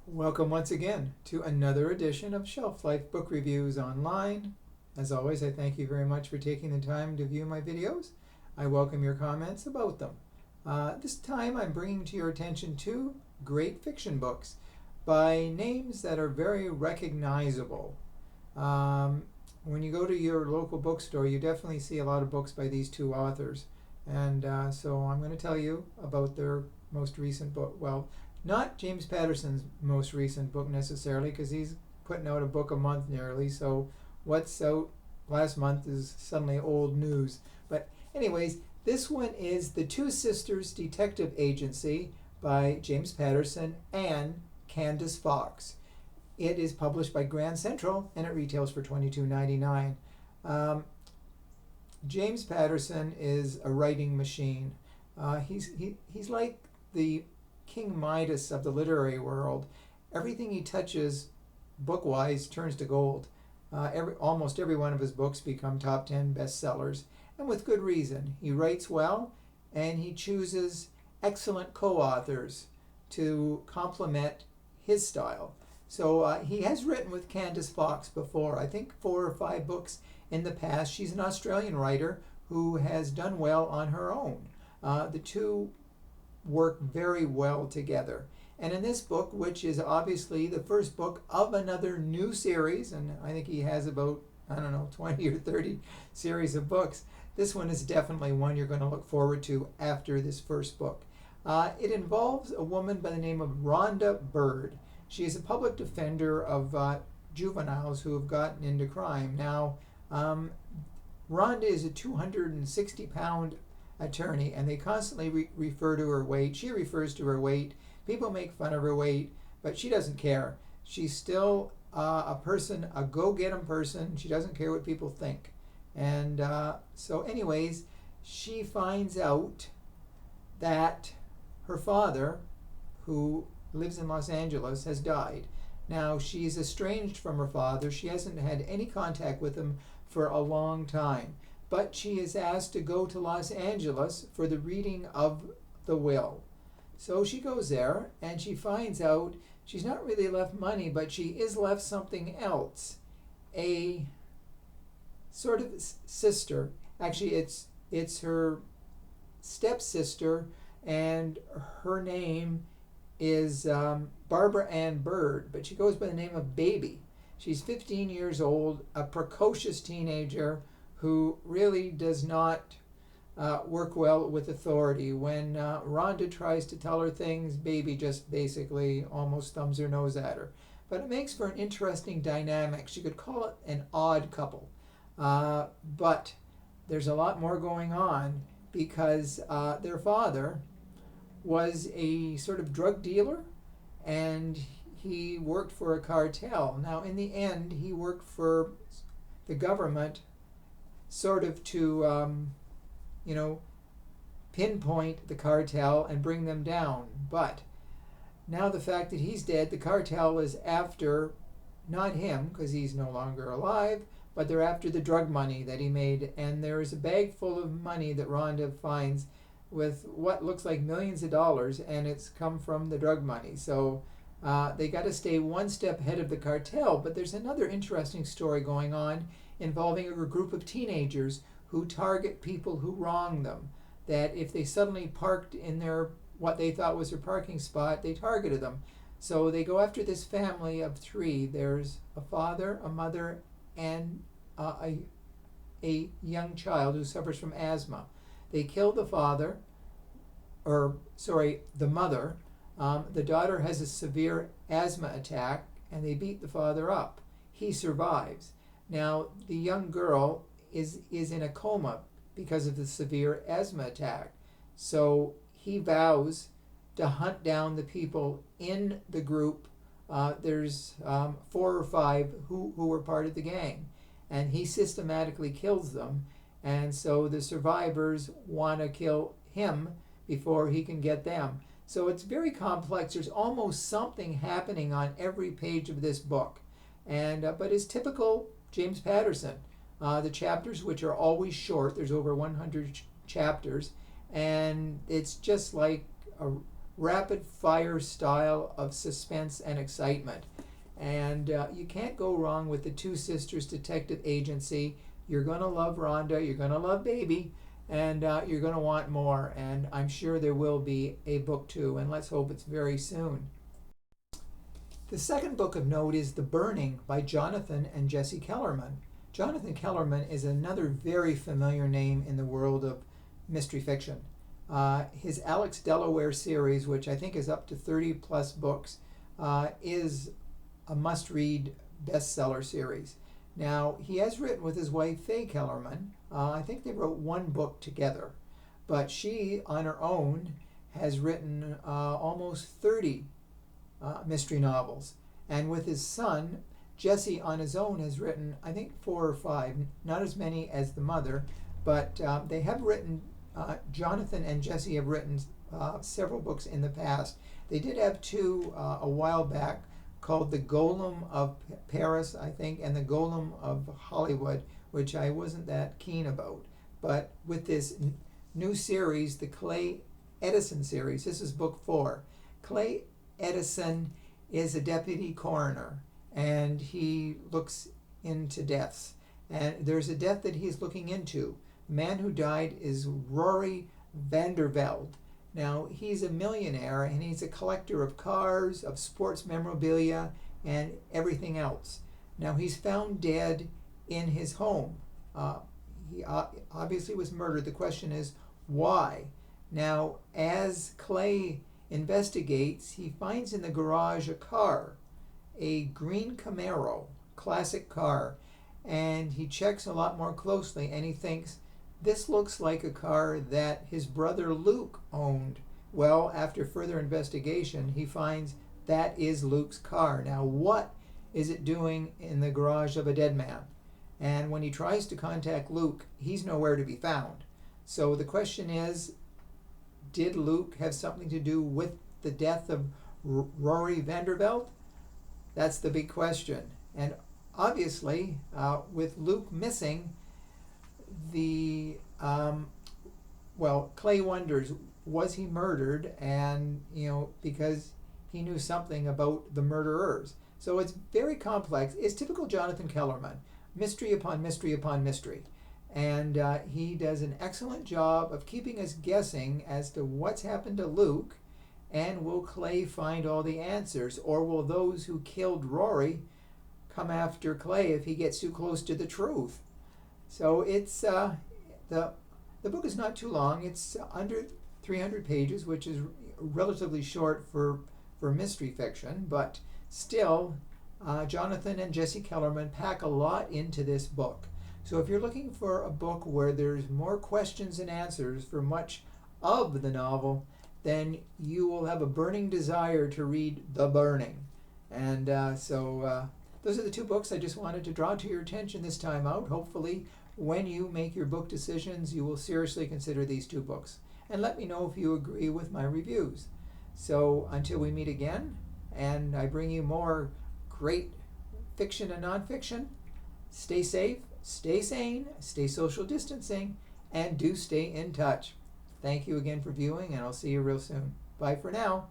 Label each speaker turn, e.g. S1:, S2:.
S1: Welcome once again to another edition of Shelf Life Book Reviews Online. As always, I thank you very much for taking the time to view my videos. I welcome your comments about them. This time I'm bringing to your attention two great fiction books by names that are very recognizable. When you go to your local bookstore, you definitely see a lot of books by these two authors. And so I'm going to tell you about their most recent book. Well, not James Patterson's most recent book necessarily, because he's putting out a book a month nearly. So what's out last month is suddenly old news. But anyways, this one is The Two Sisters Detective Agency by James Patterson and Candice Fox. It is published by Grand Central and it retails for $22.99. James Patterson is a writing machine. He's like the King Midas of the literary world. Everything he touches, book-wise, turns to gold. Almost every one of his books become top 10 bestsellers, and with good reason. He writes well, and he chooses excellent co-authors to complement his style. So he has written with Candice Fox before, I think 4 or 5 books in the past. She's an Australian writer who has done well on her own. The two work very well together. And in this book, which is obviously the first book of another new series, and I think he has about, 20 or 30 series of books, this one is definitely one you're going to look forward to after this first book. It involves a woman by the name of Rhonda Byrd. She is a public defender of juveniles who have gotten into crime. Now, Rhonda is a 260-pound attorney, and they constantly refer to her weight. She refers to her weight. People make fun of her weight, but she doesn't care. She's still a person, a go-get-em person. She doesn't care what people think. And so anyways, she finds out that her father, who lives in Los Angeles, has died. Now, she's estranged from her father. She hasn't had any contact with him for a long time. But she is asked to go to Los Angeles for the reading of the will. So she goes there, and she finds out she's not really left money, but she is left something else. A sort of sister. Actually, it's her stepsister, and her name is Barbara Ann Byrd, but she goes by the name of Baby. She's 15 years old, a precocious teenager who really does not work well with authority. When Rhonda tries to tell her things, Baby just basically almost thumbs her nose at her. But it makes for an interesting dynamic. She could call it an odd couple. But there's a lot more going on because their father was a sort of drug dealer, and he worked for a cartel. Now, in the end, he worked for the government sort of to, pinpoint the cartel and bring them down. But now the fact that he's dead, the cartel is after, not him, because he's no longer alive, but they're after the drug money that he made. And there is a bag full of money that Rhonda finds with what looks like millions of dollars, and it's come from the drug money. So they got to stay one step ahead of the cartel. But there's another interesting story going on involving a group of teenagers who target people who wrong them. That if they suddenly parked in their what they thought was their parking spot, they targeted them. So they go after this family of 3. There's a father, a mother, and a young child who suffers from asthma. They kill the father, the mother. The daughter has a severe asthma attack, and they beat the father up. He survives. Now, the young girl is in a coma because of the severe asthma attack. So he vows to hunt down the people in the group. There's 4 or 5 who were part of the gang, and he systematically kills them. And so the survivors want to kill him before he can get them. So it's very complex. There's almost something happening on every page of this book. And but it's typical James Patterson. The chapters, which are always short, there's over 100 chapters, and it's just like rapid fire style of suspense and excitement. And you can't go wrong with the Two Sisters Detective Agency. You're going to love Rhonda, you're going to love Baby, and you're going to want more. And I'm sure there will be a book 2, and let's hope it's very soon. The second book of note is The Burning by Jonathan and Jesse Kellerman. Jonathan Kellerman is another very familiar name in the world of mystery fiction. His Alex Delaware series, which I think is up to 30 plus books, is a must-read bestseller series. Now, he has written with his wife, Faye Kellerman. I think they wrote one book together. But she, on her own, has written almost 30 mystery novels. And with his son, Jesse, on his own, has written, I think, 4 or 5. Not as many as the mother, but they have written, Jonathan and Jesse have written several books in the past. They did have 2 a while back, called The Golem of Paris, I think, and The Golem of Hollywood, which I wasn't that keen about. But with this new series, the Clay Edison series, this is book 4. Clay Edison is a deputy coroner, and he looks into deaths. And there's a death that he's looking into. The man who died is Rory Vandervelde. Now, he's a millionaire, and he's a collector of cars, of sports memorabilia, and everything else. Now, he's found dead in his home. He obviously was murdered. The question is, why? Now, as Clay investigates, he finds in the garage a car, a green Camaro, classic car, and he checks a lot more closely, and he thinks, this looks like a car that his brother Luke owned. Well, after further investigation, he finds that is Luke's car. Now, what is it doing in the garage of a dead man? And when he tries to contact Luke, he's nowhere to be found. So the question is, did Luke have something to do with the death of Rory Vandervelde? That's the big question. And obviously, with Luke missing, Clay wonders, was he murdered? And, because he knew something about the murderers. So it's very complex. It's typical Jonathan Kellerman, mystery upon mystery upon mystery. And he does an excellent job of keeping us guessing as to what's happened to Luke, and will Clay find all the answers, or will those who killed Rory come after Clay if he gets too close to the truth? So it's the book is not too long. It's under 300 pages, which is relatively short for mystery fiction, but still, Jonathan and Jesse Kellerman pack a lot into this book. So if you're looking for a book where there's more questions and answers for much of the novel, then you will have a burning desire to read The Burning. And so those are the 2 books I just wanted to draw to your attention this time out. Hopefully, when you make your book decisions, you will seriously consider these 2 books. And let me know if you agree with my reviews. So until we meet again, and I bring you more great fiction and nonfiction, stay safe, stay sane, stay social distancing, and do stay in touch. Thank you again for viewing, and I'll see you real soon. Bye for now.